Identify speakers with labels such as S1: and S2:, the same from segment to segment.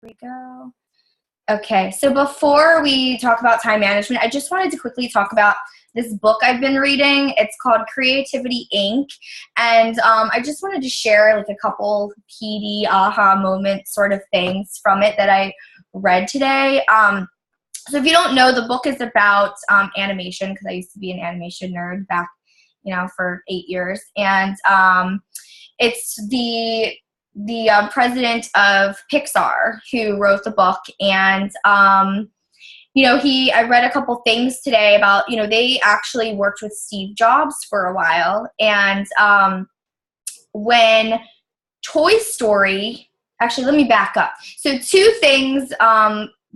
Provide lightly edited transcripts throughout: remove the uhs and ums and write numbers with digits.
S1: we go. Okay, so before we talk about time management, I just wanted to quickly talk about this book I've been reading. It's called Creativity Inc. And I just wanted to share like a couple PD aha moment sort of things from it that I read today. So if you don't know, the book is about animation, because I used to be an animation nerd back, for 8 years. And it's the president of Pixar who wrote the book, and I read a couple things today about, they actually worked with Steve Jobs for a while, and when Toy Story, actually, let me back up. So two things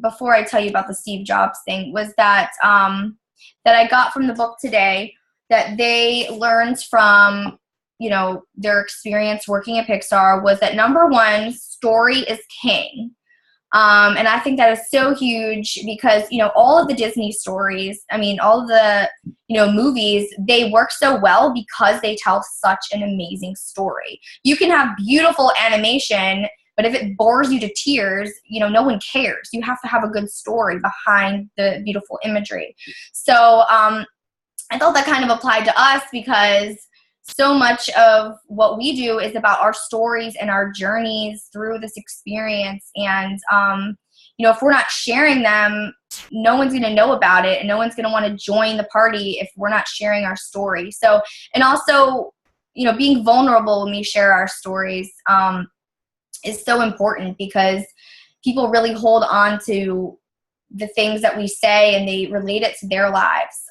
S1: before I tell you about the Steve Jobs thing was that that I got from the book today, that they learned from their experience working at Pixar, was that number one, story is king. And I think that is so huge because, all of the Disney stories, all of the, movies, they work so well because they tell such an amazing story. You can have beautiful animation, but if it bores you to tears, no one cares. You have to have a good story behind the beautiful imagery. So I thought that kind of applied to us, because so much of what we do is about our stories and our journeys through this experience. And, if we're not sharing them, no one's going to know about it, and no one's going to want to join the party if we're not sharing our story. So, and also, being vulnerable when we share our stories is so important, because people really hold on to the things that we say and they relate it to their lives.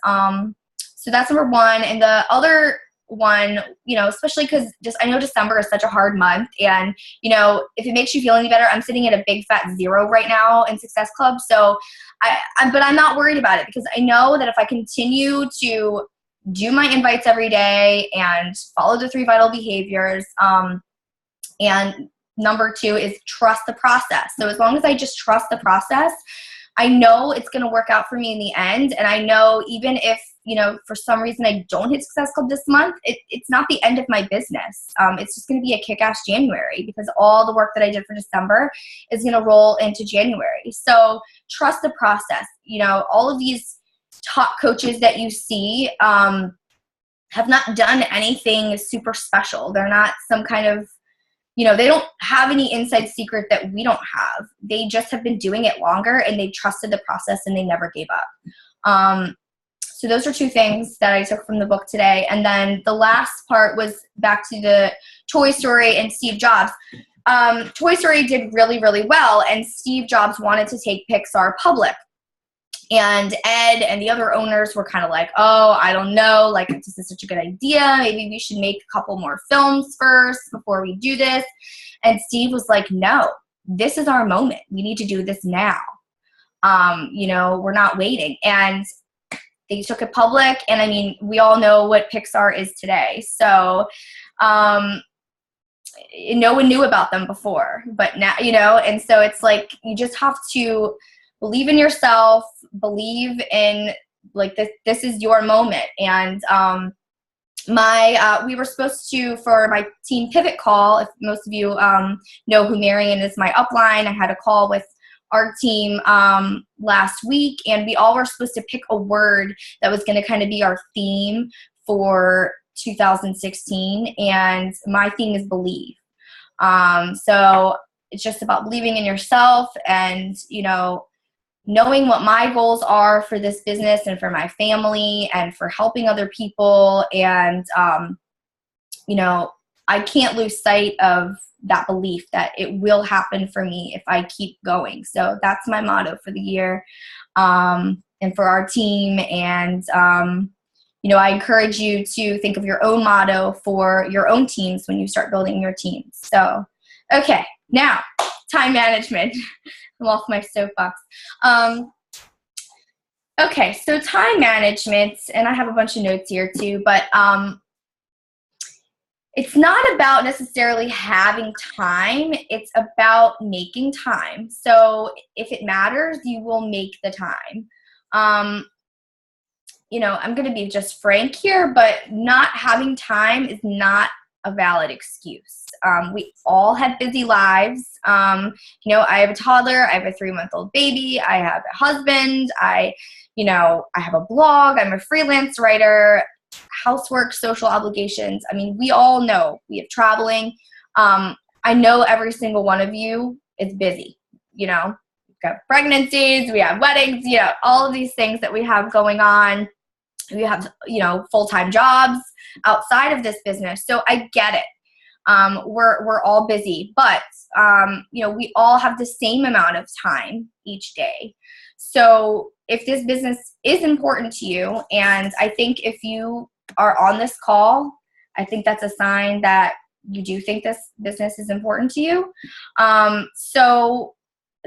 S1: So that's number one. And the other one, especially because I know December is such a hard month, and if it makes you feel any better, I'm sitting at a big fat 0 right now in Success Club. So but I'm not worried about it, because I know that if I continue to do my invites every day and follow the 3 vital behaviors, and number 2 is trust the process. So as long as I just trust the process, I know it's going to work out for me in the end. And I know even if, for some reason I don't hit Success Club this month, it's not the end of my business. It's just going to be a kick-ass January, because all the work that I did for December is going to roll into January. So trust the process. All of these top coaches that you see have not done anything super special. They're not some kind of, they don't have any inside secret that we don't have. They just have been doing it longer, and they trusted the process, and they never gave up. So those are 2 things that I took from the book today. And then the last part was back to the Toy Story and Steve Jobs. Toy Story did really, really well, and Steve Jobs wanted to take Pixar public. And Ed and the other owners were kind of like, oh, I don't know, like, this is such a good idea. Maybe we should make a couple more films first before we do this. And Steve was like, no, this is our moment. We need to do this now. We're not waiting. And they took it public. And we all know what Pixar is today. So no one knew about them before, but now, and so it's like, you just have to believe in yourself, believe in, like, this is your moment. And we were supposed to, for my team pivot call, if most of you know who Marion is, my upline, I had a call with our team last week, and we all were supposed to pick a word that was going to kind of be our theme for 2016, and my theme is believe. So it's just about believing in yourself, and knowing what my goals are for this business and for my family and for helping other people. And, I can't lose sight of that belief that it will happen for me if I keep going. So that's my motto for the year, and for our team. And, I encourage you to think of your own motto for your own teams when you start building your teams. So, okay, now time management. I'm off my soapbox. Okay, so time management, and I have a bunch of notes here too, but it's not about necessarily having time. It's about making time. So if it matters, you will make the time. I'm going to be just frank here, but not having time is not a valid excuse. We all have busy lives. I have a toddler, I have a 3-month-old baby, I have a husband, I have a blog, I'm a freelance writer, housework, social obligations. I mean, we all know we have traveling. I know every single one of you is busy. We've got pregnancies, we have weddings, all of these things that we have going on. We have, full-time jobs outside of this business. So I get it. We're all busy, but, we all have the same amount of time each day. So if this business is important to you, and I think if you are on this call, I think that's a sign that you do think this business is important to you. So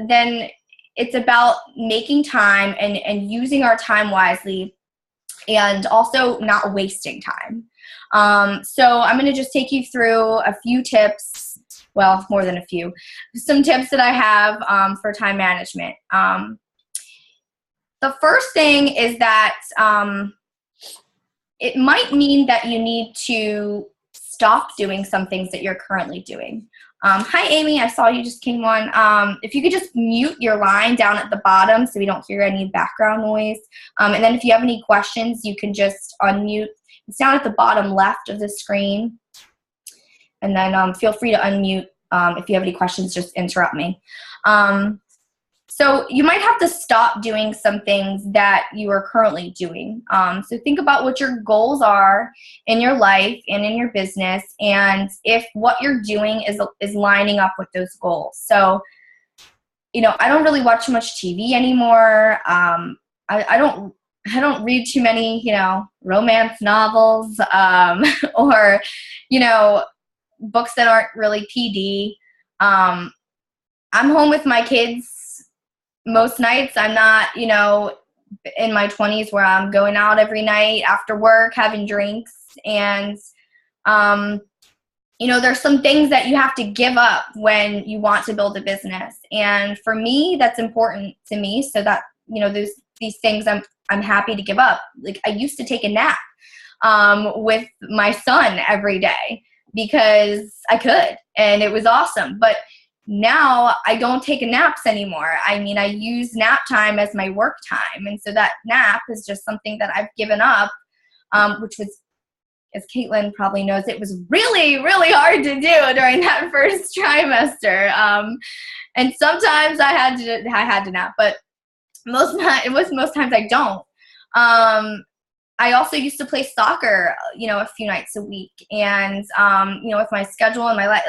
S1: then it's about making time and using our time wisely, and also not wasting time. So I'm going to just take you through a few tips, well, more than a few, some tips that I have for time management. The first thing is that it might mean that you need to stop doing some things that you're currently doing. Hi, Amy. I saw you just came on. If you could just mute your line down at the bottom so we don't hear any background noise. And then if you have any questions, you can just unmute. It's down at the bottom left of the screen. And then feel free to unmute. If you have any questions, just interrupt me. So you might have to stop doing some things that you are currently doing. So think about what your goals are in your life and in your business, and if what you're doing is lining up with those goals. So, I don't really watch much TV anymore. I don't read too many, romance novels, or, books that aren't really PD. I'm home with my kids most nights. I'm not, in my 20s where I'm going out every night after work, having drinks. And, there's some things that you have to give up when you want to build a business. And for me, that's important to me. So that, these things I'm happy to give up. Like, I used to take a nap with my son every day because I could, and it was awesome. But now I don't take naps anymore. I mean, I use nap time as my work time. And so that nap is just something that I've given up, which was, as Caitlin probably knows, it was really, really hard to do during that first trimester. And sometimes I had to nap, but most times I don't. I also used to play soccer, a few nights a week. And, with my schedule and my life,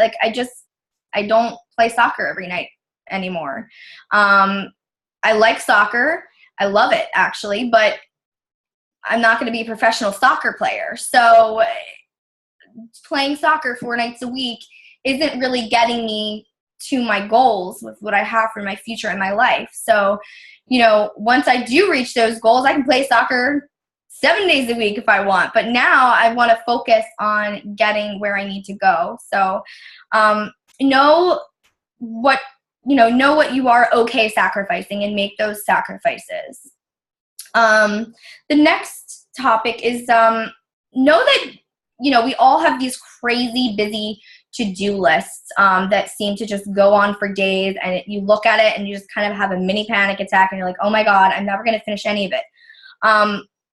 S1: I don't play soccer every night anymore. I like soccer. I love it, actually, but I'm not going to be a professional soccer player. So playing soccer 4 nights a week isn't really getting me to my goals with what I have for my future in my life. So, once I do reach those goals, I can play soccer 7 days a week if I want. But now I want to focus on getting where I need to go. So, know what you are okay sacrificing and make those sacrifices. The next topic is know that we all have these crazy busy to-do lists that seem to just go on for days, and you look at it and you just kind of have a mini panic attack and you're like, oh my God, I'm never going to finish any of it.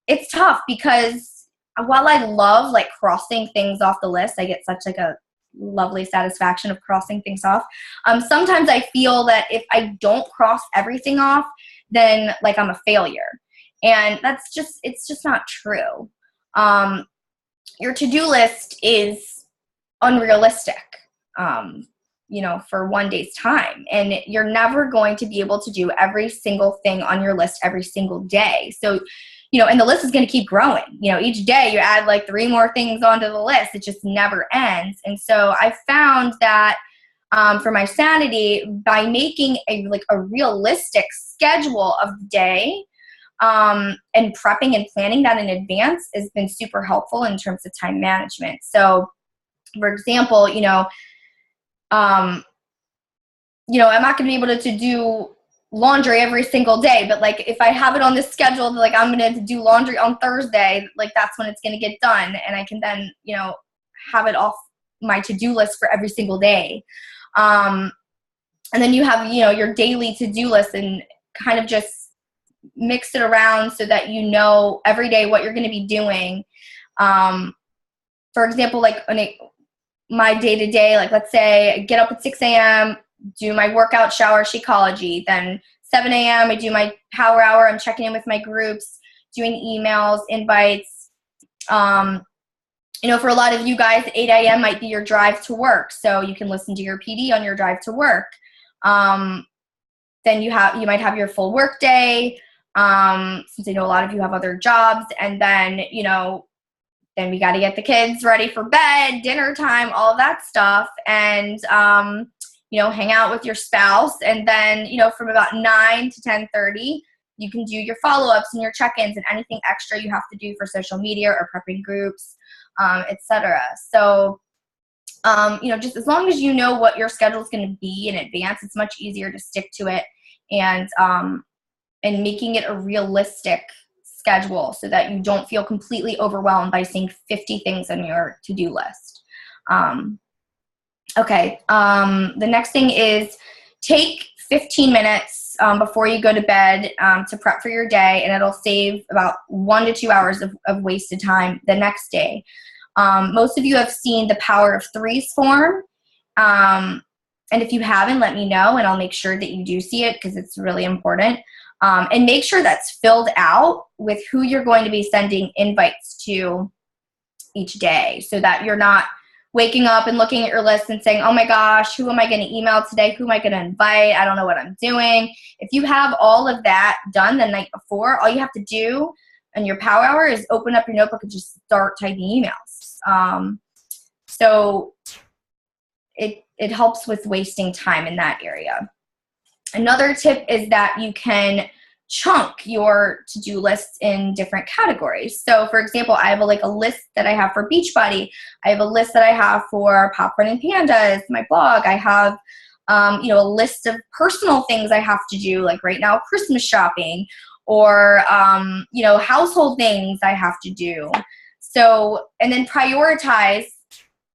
S1: It's tough because while I love crossing things off the list, I get such a lovely satisfaction of crossing things off. Sometimes I feel that if I don't cross everything off, then I'm a failure. And it's just not true. Your to-do list is unrealistic, for one day's time. And you're never going to be able to do every single thing on your list every single day. So, and the list is going to keep growing. Each day you add 3 more things onto the list. It just never ends. And so I found that for my sanity, by making a realistic schedule of the day, and prepping and planning that in advance has been super helpful in terms of time management. So, for example, I'm not going to be able to do laundry every single day, but if I have it on this schedule, I'm going to do laundry on Thursday, that's when it's going to get done, and I can then, have it off my to-do list for every single day. And then you have, your daily to-do list, and kind of just mix it around so that you know every day what you're going to be doing. For example, like my day-to-day, like let's say I get up at 6 a.m., do my workout, shower, Shakeology. Then 7 a.m., I do my power hour. I'm checking in with my groups, doing emails, invites. For a lot of you guys, 8 a.m. might be your drive to work. So you can listen to your PD on your drive to work. Then you might have your full work day, since I know a lot of you have other jobs. And then, then we got to get the kids ready for bed, dinner time, all of that stuff. And, hang out with your spouse. And then, from about 9 to 10:30, you can do your follow-ups and your check-ins and anything extra you have to do for social media or prepping groups, etc. So, just as long as you know what your schedule is going to be in advance, it's much easier to stick to it, and making it a realistic schedule so that you don't feel completely overwhelmed by seeing 50 things on your to-do list. The next thing is take 15 minutes before you go to bed to prep for your day, and it'll save about 1 to 2 hours of wasted time the next day. Most of you have seen the Power of Threes form. And if you haven't, let me know, and I'll make sure that you do see it because it's really important. And make sure that's filled out with who you're going to be sending invites to each day, so that you're not waking up and looking at your list and saying, oh my gosh, who am I going to email today? Who am I going to invite? I don't know what I'm doing. If you have all of that done the night before, all you have to do in your power hour is open up your notebook and just start typing emails. So it helps with wasting time in that area. Another tip is that you can chunk your to-do lists in different categories. So for example, I have a list that I have for Beachbody. I have a list that I have for Popcorn and Pandas, my blog. I have a list of personal things I have to do, like right now, Christmas shopping, or household things I have to do. So, and then prioritize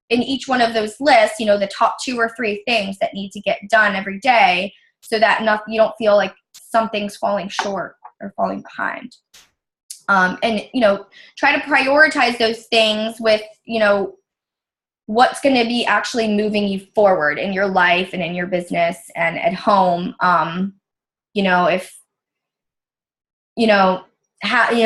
S1: in each one of those lists, the top 2 or 3 things that need to get done every day, so that you don't feel like something's falling short or falling behind. And try to prioritize those things with, what's going to be actually moving you forward in your life and in your business and at home.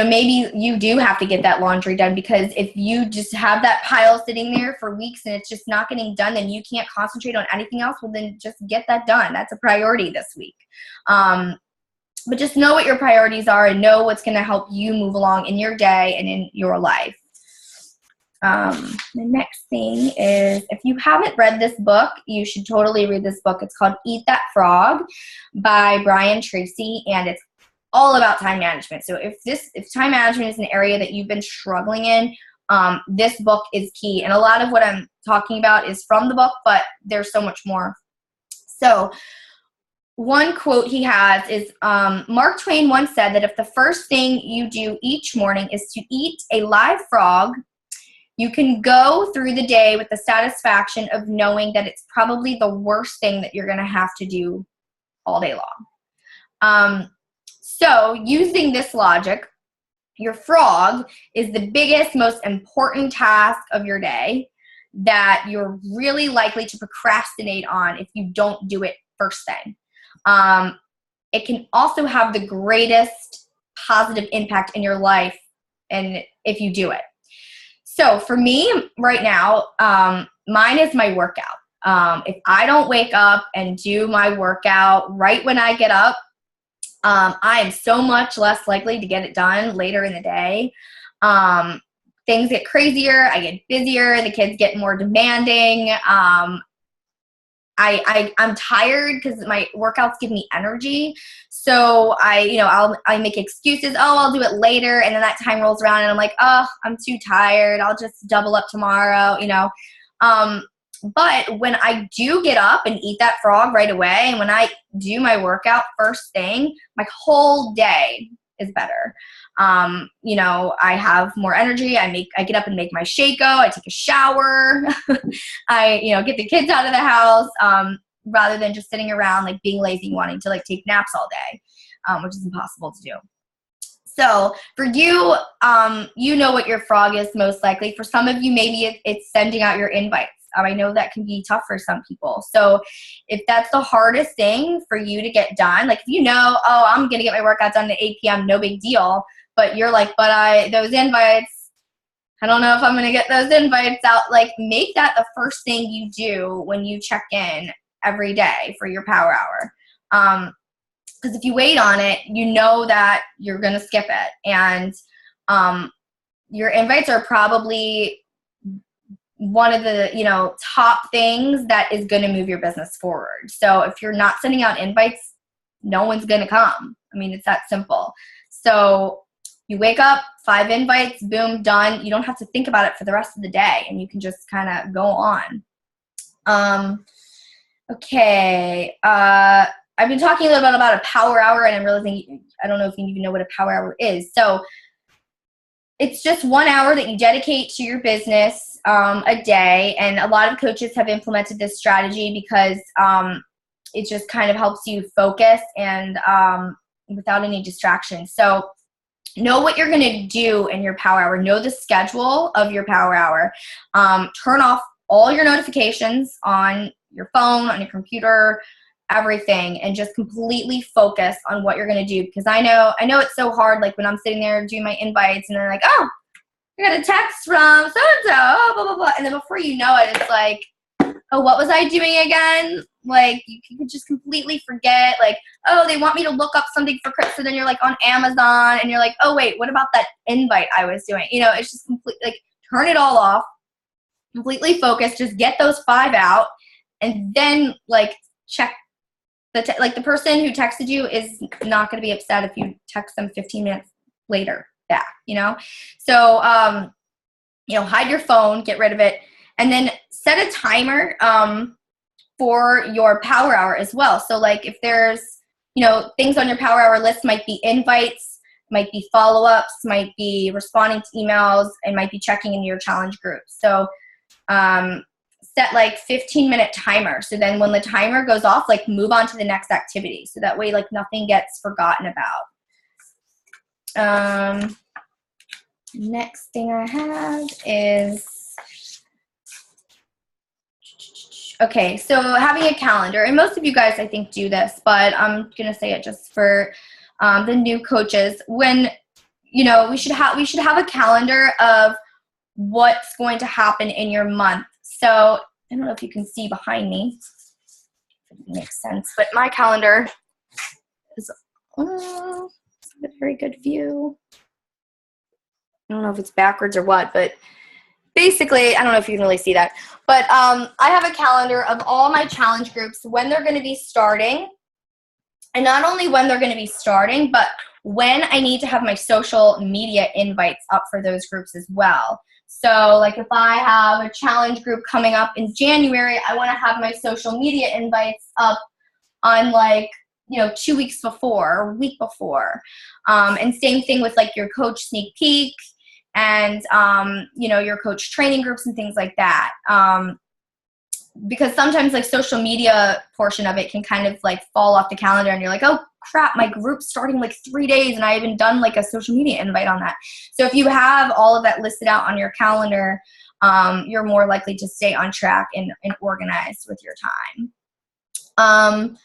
S1: Maybe you do have to get that laundry done, because if you just have that pile sitting there for weeks and it's just not getting done, then you can't concentrate on anything else. Well, then just get that done. That's a priority this week. But just know what your priorities are and know what's going to help you move along in your day and in your life. The next thing is, if you haven't read this book, you should totally read this book. It's called Eat That Frog by Brian Tracy, and it's all about time management. So if time management is an area that you've been struggling in, this book is key. And a lot of what I'm talking about is from the book, but there's so much more. So one quote he has is, Mark Twain once said that if the first thing you do each morning is to eat a live frog, you can go through the day with the satisfaction of knowing that it's probably the worst thing that you're going to have to do all day long. So using this logic, your frog is the biggest, most important task of your day that you're really likely to procrastinate on if you don't do it first thing. It can also have the greatest positive impact in your life, and if you do it. So for me right now, mine is my workout. If I don't wake up and do my workout right when I get up, I am so much less likely to get it done later in the day. Things get crazier, I get busier, the kids get more demanding. I'm tired because my workouts give me energy. So I make excuses. Oh, I'll do it later. And then that time rolls around and I'm like, oh, I'm too tired. I'll just double up tomorrow, But when I do get up and eat that frog right away, and when I do my workout first thing, my whole day is better. You know, I have more energy. I get up and make my Shaco. I take a shower. I, you know, get the kids out of the house, rather than just sitting around like being lazy and wanting to like take naps all day, which is impossible to do. So for you, you know what your frog is most likely. For some of you, maybe it's sending out your invites. I know that can be tough for some people. So if that's the hardest thing for you to get done, like if you know, oh, I'm going to get my workout done at 8 p.m., no big deal. But you're like, but those invites, I don't know if I'm going to get those invites out. Like make that the first thing you do when you check in every day for your power hour. Because if you wait on it, you know that you're going to skip it. And your invites are probably one of the, you know, top things that is going to move your business forward. So if you're not sending out invites, no one's going to come. I mean, it's that simple. So you wake up, 5 invites, boom, done. You don't have to think about it for the rest of the day, and you can just kind of go on. Okay. I've been talking a little bit about a power hour, and I'm realizing I don't know if you even know what a power hour is. So it's just 1 hour that you dedicate to your business a day, and a lot of coaches have implemented this strategy because it just kind of helps you focus and without any distractions. So know what you're going to do in your power hour. Know the schedule of your power hour. Turn off all your notifications on your phone, on your computer, everything, and just completely focus on what you're going to do. Because I know it's so hard, like when I'm sitting there doing my invites and they're like, oh, I got a text from so-and-so, blah, blah, blah. And then before you know it, it's like, oh, what was I doing again? Like, you can just completely forget, like, oh, they want me to look up something for Chris. So then you're like on Amazon and you're like, oh, wait, what about that invite I was doing? You know, it's just complete, like, turn it all off, completely focus, just get those 5 out, and then, like, check like the person who texted you is not going to be upset if you text them 15 minutes later back, you know? So, you know, hide your phone, get rid of it, and then set a timer for your power hour as well. So like if there's, you know, things on your power hour list might be invites, might be follow-ups, might be responding to emails, and might be checking into your challenge group. So set like 15-minute timer. So then when the timer goes off, like move on to the next activity. So that way like nothing gets forgotten about. Next thing I have is, okay, so having a calendar. And most of you guys, I think, do this, but I'm going to say it just for the new coaches. When, you know, we should have a calendar of what's going to happen in your month. So I don't know if you can see behind me. If it makes sense, but my calendar is a very good view. I don't know if it's backwards or what, but basically, I don't know if you can really see that. But I have a calendar of all my challenge groups, when they're going to be starting, and not only when they're going to be starting, but when I need to have my social media invites up for those groups as well. So like if I have a challenge group coming up in January, I want to have my social media invites up on like, you know, 2 weeks before or a week before. And same thing with like your coach sneak peek and, you know, your coach training groups and things like that. Because sometimes like social media portion of it can kind of like fall off the calendar and you're like, oh crap, my group's starting like 3 days and I haven't done like a social media invite on that. So if you have all of that listed out on your calendar, you're more likely to stay on track and organized with your time.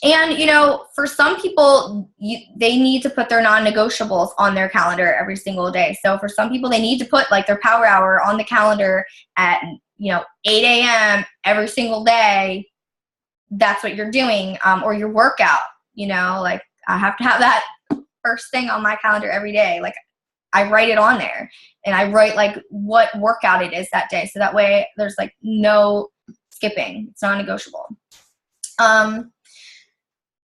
S1: And, you know, for some people, they need to put their non-negotiables on their calendar every single day. So for some people, they need to put like their power hour on the calendar at, you know, 8 a.m. every single day. That's what you're doing, or your workout, you know, like I have to have that first thing on my calendar every day. Like I write it on there and I write like what workout it is that day. So that way there's like no skipping. It's non-negotiable.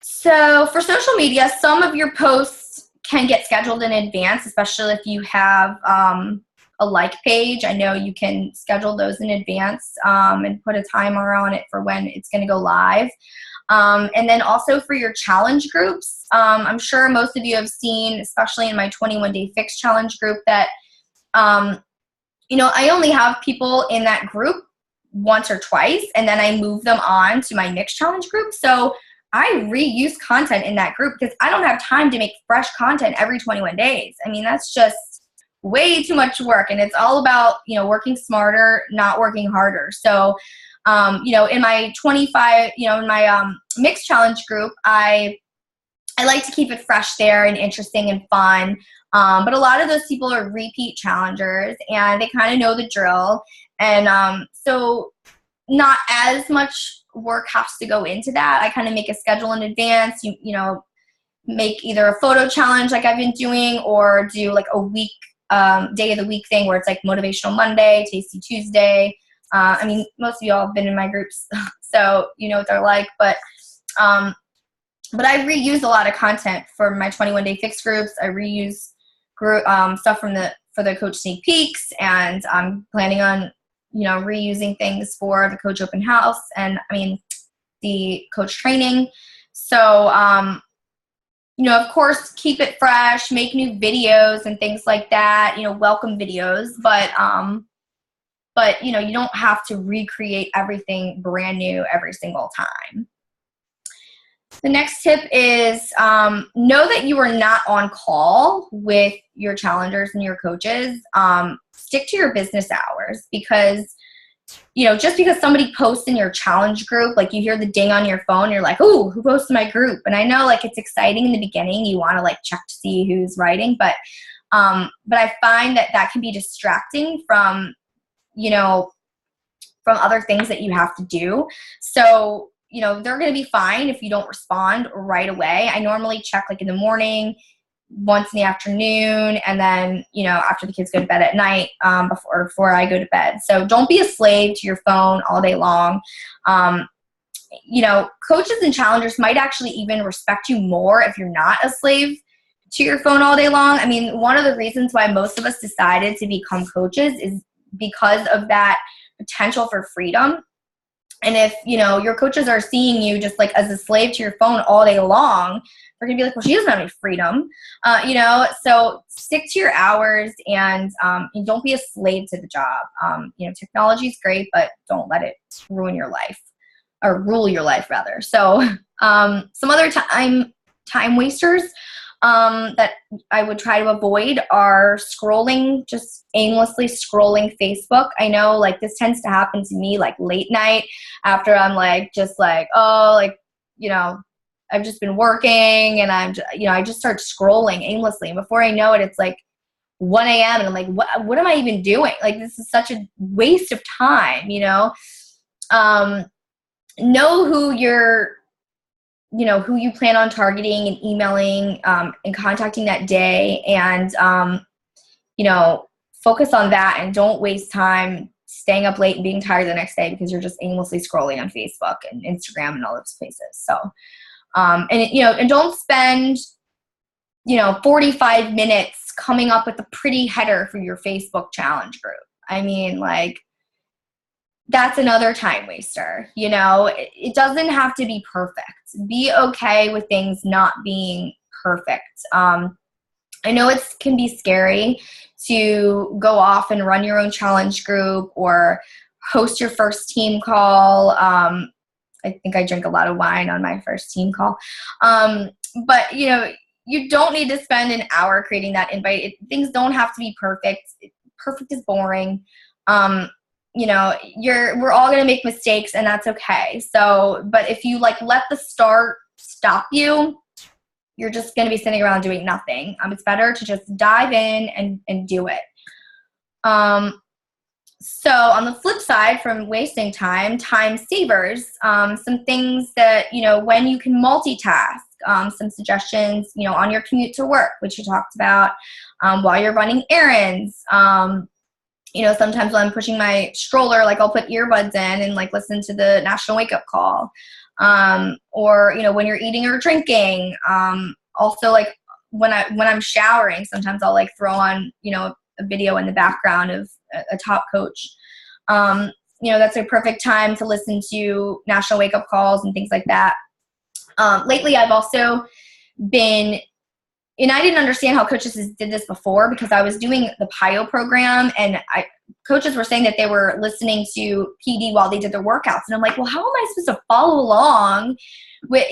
S1: So for social media, some of your posts can get scheduled in advance, especially if you have a a like page. I know you can schedule those in advance and put a timer on it for when it's going to go live. And then also for your challenge groups, I'm sure most of you have seen, especially in my 21-day fix challenge group, that, I only have people in that group once or twice, and then I move them on to my next challenge group. So I reuse content in that group because I don't have time to make fresh content every 21 days. I mean, that's just way too much work, and it's all about, working smarter, not working harder. So, in my 25, in my mixed challenge group, I like to keep it fresh there and interesting and fun. But a lot of those people are repeat challengers, and they kind of know the drill. And so not as much work has to go into that. I kind of make a schedule in advance, make either a photo challenge like I've been doing, or do like a week, day of the week thing where it's like Motivational Monday, Tasty Tuesday. Most of y'all have been in my groups, so you know what they're like. But I reuse a lot of content for my 21-day fix groups. I reuse stuff for the coach sneak peeks, and I'm planning on reusing things for the coach open house and the coach training. So of course, keep it fresh, make new videos and things like that, welcome videos, but you don't have to recreate everything brand new every single time. The next tip is know that you are not on call with your challengers and your coaches. Stick to your business hours, because just because somebody posts in your challenge group, like you hear the ding on your phone, you're like, oh, who posted my group? And I know like it's exciting in the beginning. You want to check to see who's writing, but I find that can be distracting from other things that you have to do. So, they're going to be fine if you don't respond right away. I normally check in the morning, once in the afternoon, and then, after the kids go to bed at night, before I go to bed. So don't be a slave to your phone all day long. Coaches and challengers might actually even respect you more if you're not a slave to your phone all day long. One of the reasons why most of us decided to become coaches is because of that potential for freedom. And if, your coaches are seeing you just as a slave to your phone all day long, they're going to be like, well, she doesn't have any freedom, so stick to your hours and don't be a slave to the job. Technology is great, but don't let it ruin your life, or rule your life rather. So some other time wasters that I would try to avoid are just aimlessly scrolling Facebook. I know this tends to happen to me late night after I'm I've just been working, and I just start scrolling aimlessly. And before I know it, it's 1 a.m. and I'm like, what am I even doing? This is such a waste of time, know who you plan on targeting and emailing and contacting that day, and focus on that, and don't waste time staying up late and being tired the next day because you're just aimlessly scrolling on Facebook and Instagram and all those places. So and don't spend 45 minutes coming up with a pretty header for your Facebook challenge group. That's another time waster. It doesn't have to be perfect. Be okay with things not being perfect. I know it can be scary to go off and run your own challenge group or host your first team call. I think I drank a lot of wine on my first team call. But you don't need to spend an hour creating that invite. Things don't have to be perfect. Perfect is boring. We're all going to make mistakes, and that's okay. So, but if you let the start stop you, you're just going to be sitting around doing nothing. It's better to just dive in and do it. So on the flip side from wasting time savers, some things that, when you can multitask, some suggestions, on your commute to work, which you talked about, while you're running errands, sometimes when I'm pushing my stroller, I'll put earbuds in and listen to the National Wake Up Call. Or, when you're eating or drinking. Also when I'm showering, sometimes I'll throw on, a video in the background of a top coach. That's a perfect time to listen to national wake-up calls and things like that. Lately, I've also been, and I didn't understand how coaches did this before, because I was doing the PIO program, and coaches were saying that they were listening to PD while they did their workouts. And I'm like, well, how am I supposed to follow along with,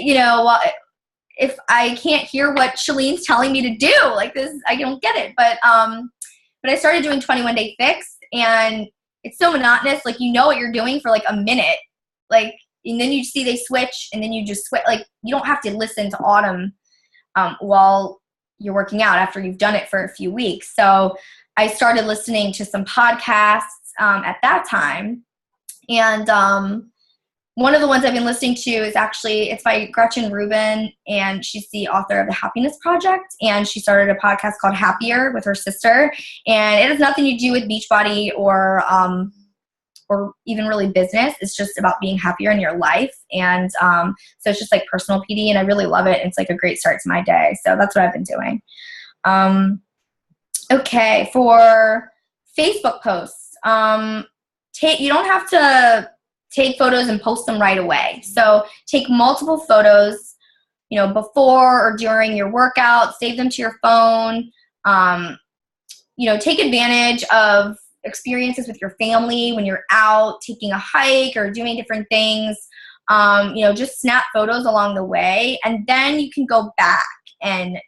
S1: if I can't hear what Shalene's telling me to do? Like this, I don't get it. But I started doing 21 Day Fix, and it's so monotonous. Like, you know what you're doing for like a minute, like, and then you see they switch, and then you just switch. Like, you don't have to listen to Autumn while you're working out after you've done it for a few weeks. So I started listening to some podcasts at that time. And one of the ones I've been listening to is it's by Gretchen Rubin, and she's the author of The Happiness Project. And she started a podcast called Happier with her sister. And it has nothing to do with Beachbody or even really business. It's just about being happier in your life. And so it's just like personal PD, and I really love it. It's like a great start to my day. So that's what I've been doing. Okay, for Facebook posts, you don't have to take photos and post them right away. So take multiple photos, before or during your workout, save them to your phone. Take advantage of experiences with your family when you're out taking a hike or doing different things. Just snap photos along the way, and then you can go back and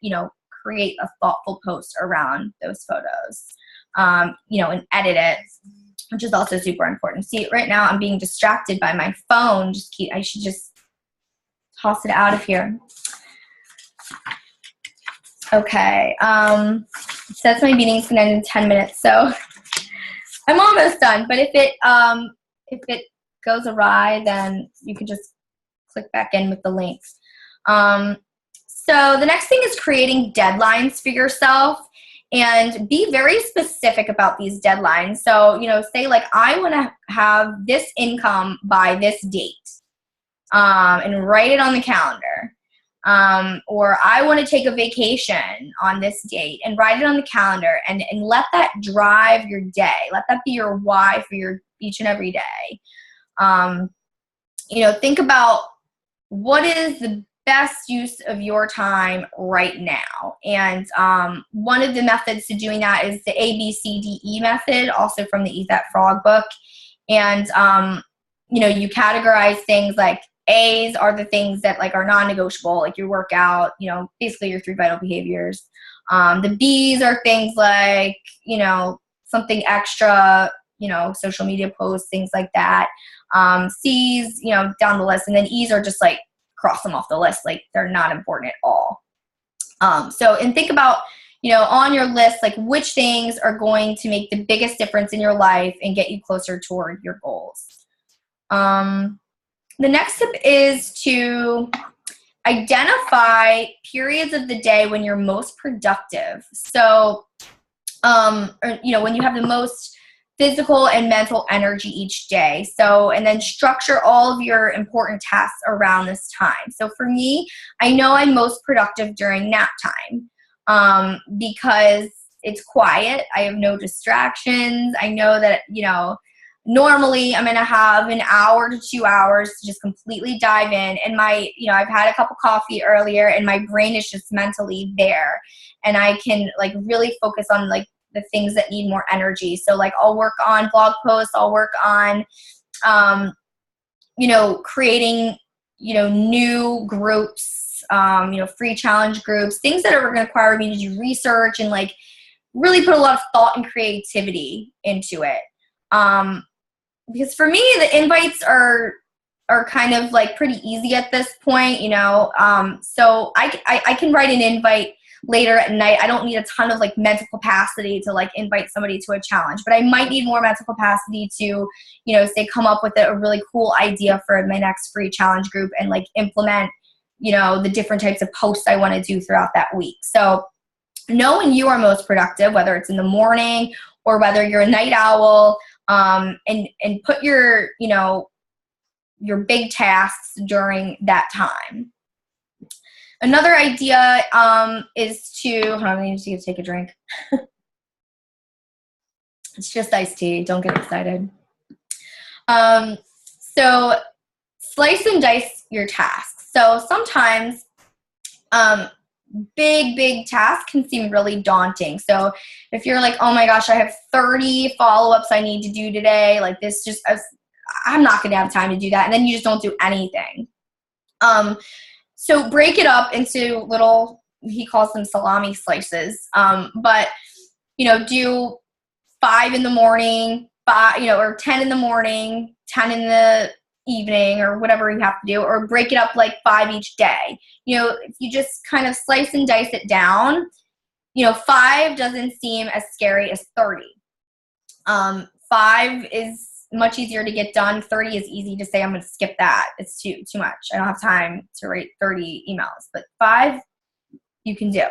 S1: create a thoughtful post around those photos, and edit it, which is also super important. See, right now I'm being distracted by my phone. I should just toss it out of here. Okay. It says my meeting's gonna end in 10 minutes, so I'm almost done. But if it goes awry, then you can just click back in with the links. So the next thing is creating deadlines for yourself, and be very specific about these deadlines. So, say like, I want to have this income by this date, and write it on the calendar. Or I want to take a vacation on this date, and write it on the calendar, and let that drive your day. Let that be your why for your each and every day. Think about what is the best use of your time right now. And one of the methods to doing that is the ABCDE method, also from the Eat That Frog book. And, you categorize things like A's are the things that like are non-negotiable, like your workout, basically your 3 vital behaviors. The B's are things like, something extra, social media posts, things like that. C's, down the list. And then E's are just like, cross them off the list, like they're not important at all. And think about, on your list, like which things are going to make the biggest difference in your life and get you closer toward your goals. The next tip is to identify periods of the day when you're most productive. So, when you have the most physical and mental energy each day. So, and then structure all of your important tasks around this time. So for me, I know I'm most productive during nap time, because it's quiet. I have no distractions. I know that, normally I'm going to have an hour to 2 hours to just completely dive in. And I've had a cup of coffee earlier, and my brain is just mentally there. And I can like really focus on like the things that need more energy. So like I'll work on blog posts, I'll work on, creating, new groups, free challenge groups, things that are going to require me to do research and like really put a lot of thought and creativity into it. Because for me, the invites are kind of like pretty easy at this point, so I can write an invite later at night. I don't need a ton of like mental capacity to like invite somebody to a challenge, but I might need more mental capacity to, say come up with a really cool idea for my next free challenge group and like implement, the different types of posts I want to do throughout that week. So know when you are most productive, whether it's in the morning or whether you're a night owl, and put your big tasks during that time. Another idea is to, hold on, I need to take a drink. It's just iced tea. Don't get excited. So slice and dice your tasks. So sometimes big tasks can seem really daunting. So if you're like, oh my gosh, I have 30 follow-ups I need to do today, like this just, I'm not going to have time to do that. And then you just don't do anything. So break it up into little, he calls them salami slices. But, do 5 in the morning, 5, or 10 in the morning, 10 in the evening, or whatever you have to do, or break it up like 5 each day. If you just kind of slice and dice it down, 5 doesn't seem as scary as 30. 5 is much easier to get done. 30 is easy to say, I'm going to skip that. It's too much. I don't have time to write 30 emails, but 5 you can do.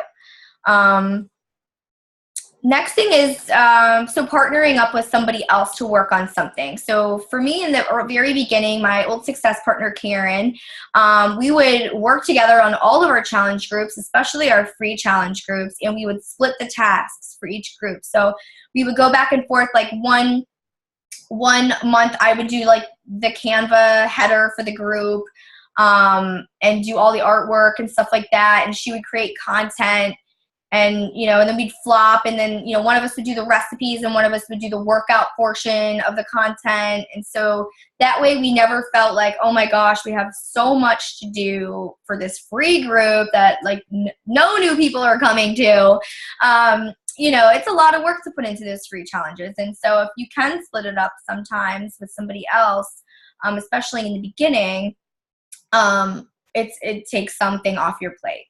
S1: Next thing is, so partnering up with somebody else to work on something. So for me in the very beginning, my old success partner, Karen, we would work together on all of our challenge groups, especially our free challenge groups, and we would split the tasks for each group. So we would go back and forth, like one month I would do like the Canva header for the group, and do all the artwork and stuff like that. And she would create content. And, and then we'd flop, and then, one of us would do the recipes and one of us would do the workout portion of the content. And so that way we never felt like, oh my gosh, we have so much to do for this free group that like no new people are coming to. It's a lot of work to put into those free challenges. And so if you can split it up sometimes with somebody else, especially in the beginning, it takes something off your plate.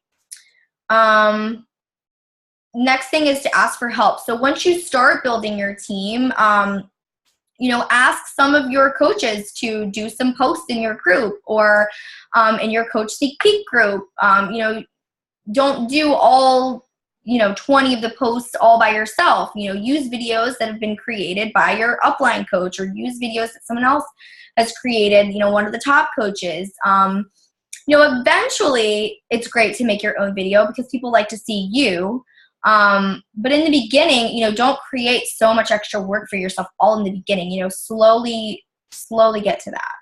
S1: Next thing is to ask for help. So once you start building your team, ask some of your coaches to do some posts in your group, or in your coach sneak peek group. Don't do all, 20 of the posts all by yourself. Use videos that have been created by your upline coach, or use videos that someone else has created, one of the top coaches. Eventually it's great to make your own video because people like to see you. But in the beginning, don't create so much extra work for yourself all in the beginning, slowly get to that.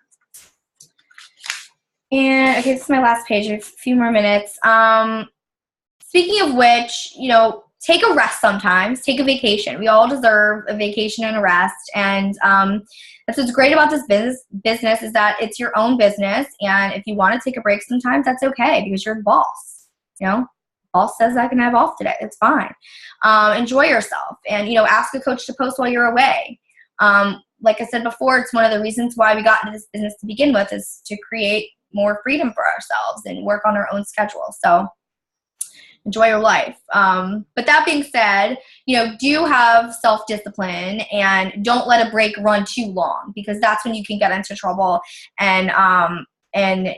S1: And okay, this is my last page, a few more minutes. Speaking of which, take a rest sometimes, take a vacation. We all deserve a vacation and a rest. And, that's what's great about this business is that it's your own business. And if you want to take a break sometimes, that's okay because you're the boss, Boss says I can have off today. It's fine. Enjoy yourself, and ask a coach to post while you're away. Like I said before, it's one of the reasons why we got into this business to begin with, is to create more freedom for ourselves and work on our own schedule. So enjoy your life. But that being said, do have self-discipline and don't let a break run too long, because that's when you can get into trouble. And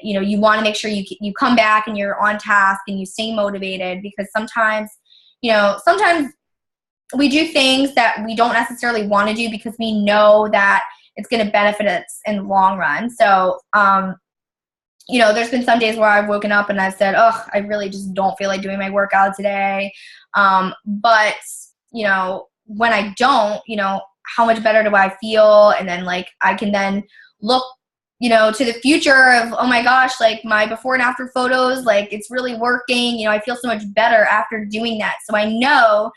S1: you want to make sure you come back and you're on task and you stay motivated, because sometimes we do things that we don't necessarily want to do because we know that it's going to benefit us in the long run. So, there's been some days where I've woken up and I've said, oh, I really just don't feel like doing my workout today. But, when I don't, how much better do I feel? And then I can then look to the future of, oh my gosh, my before and after photos, it's really working. I feel so much better after doing that. So I know,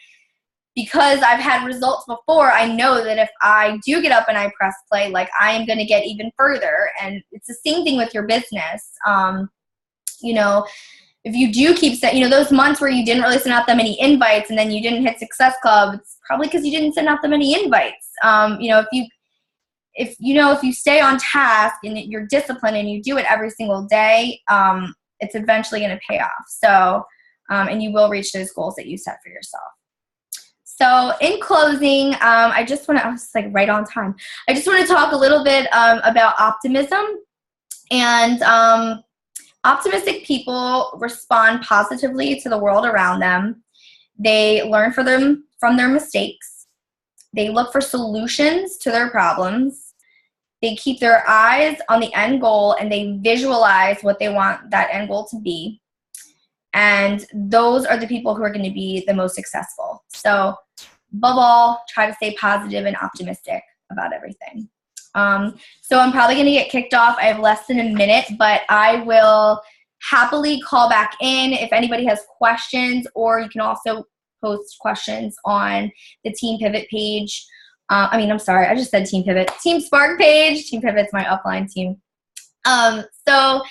S1: because I've had results before, I know that if I do get up and I press play, I am going to get even further. And it's the same thing with your business. If you do keep those months where you didn't really send out that many invites and then you didn't hit Success Club, it's probably because you didn't send out that many invites. If you stay on task and you're disciplined and you do it every single day, it's eventually going to pay off. So, and you will reach those goals that you set for yourself. So in closing, I was right on time. I just want to talk a little bit about optimism. And optimistic people respond positively to the world around them. They learn from their mistakes. They look for solutions to their problems. They keep their eyes on the end goal, and they visualize what they want that end goal to be. And those are the people who are going to be the most successful. So above all, try to stay positive and optimistic about everything. So I'm probably going to get kicked off. I have less than a minute, but I will happily call back in if anybody has questions, or you can also post questions on the Team Pivot page. I'm sorry, I just said Team Pivot. Team Spark page. Team Pivot's my upline team. So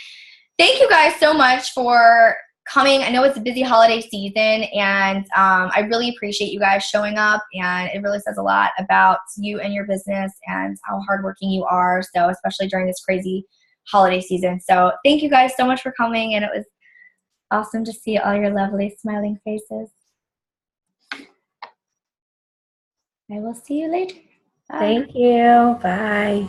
S1: thank you guys so much for coming. I know it's a busy holiday season, and I really appreciate you guys showing up, and it really says a lot about you and your business and how hardworking you are, so especially during this crazy holiday season. So thank you guys so much for coming, and it was awesome to see all your lovely smiling faces. I will see you later.
S2: Bye. Thank you. Bye.